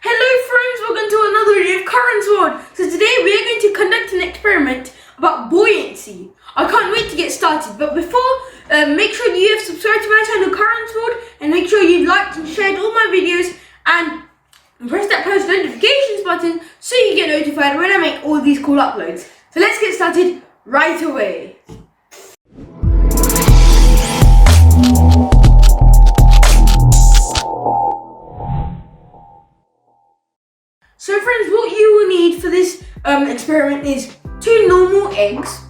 Hello friends, welcome to another video of Karan's World. So today we are going to conduct an experiment about buoyancy. I can't wait to get started, but before, make sure you have subscribed to my channel Karan's World and make sure you've liked and shared all my videos and press that post notifications button so you get notified when I make all these cool uploads. So let's get started right away. So friends, what you will need for this experiment is 2 normal eggs,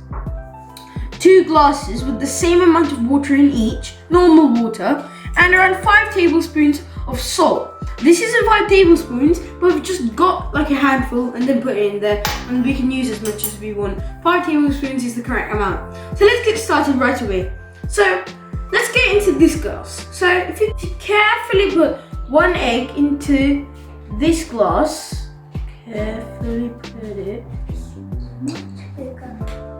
2 glasses with the same amount of water in each, normal water, and around 5 tablespoons of salt. This isn't 5 tablespoons, but we've just got like a handful and then put it in there, and we can use as much as we want. 5 tablespoons is the correct amount. So let's get started right away. So let's get into this glass. So if you carefully put 1 egg into this glass, carefully put it.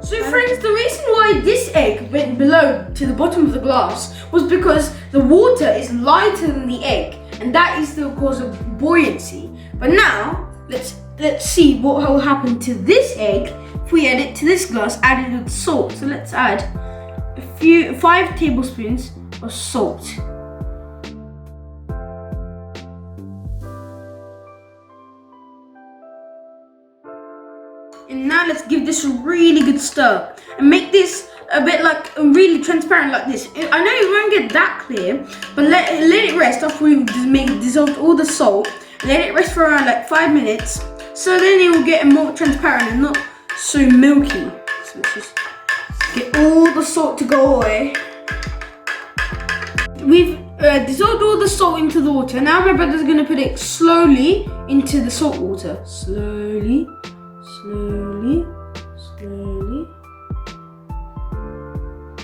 So friends, the reason why this egg went below to the bottom of the glass was because the water is lighter than the egg, and that is the cause of buoyancy. But now let's see what will happen to this egg if we add it to this glass added with salt. So let's add 5 tablespoons of salt. And now let's give this a really good stir and make this a bit like really transparent like this. I know it won't get that clear, but let it rest after we dissolved all the salt. Let it rest for around like 5 minutes, so then it will get more transparent and not so milky. So let's just get all the salt to go away. We've dissolved all the salt into the water. Now my brother's going to put it slowly into the salt water. Slowly. Slowly, slowly.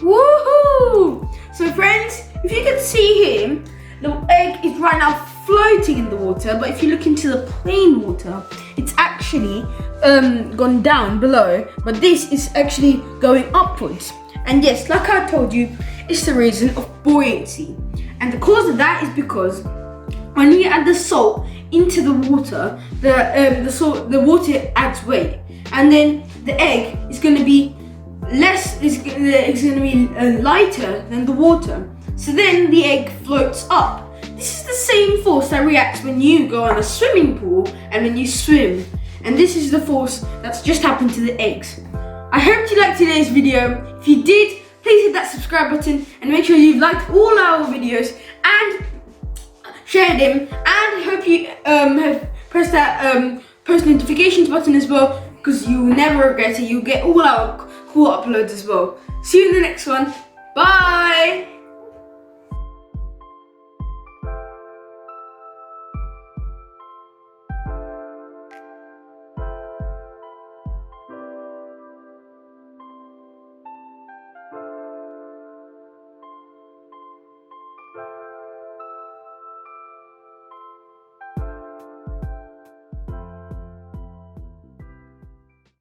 Woohoo! So friends, if you can see here, the egg is right now floating in the water, but if you look into the plain water, it's actually gone down below, but this is actually going upwards. And yes, like I told you, it's the reason of buoyancy. And the cause of that is because when we add the salt into the water, the water adds weight, and then the egg is going to be lighter than the water. So then the egg floats up. This is the same force that reacts when you go on a swimming pool and when you swim. And this is the force that's just happened to the eggs. I hope you liked today's video. If you did, please hit that subscribe button and make sure you've liked all our videos and share them, and hope you have pressed that post notifications button as well, because you will never regret it. You'll get all our cool uploads as well. See you in the next one. Bye!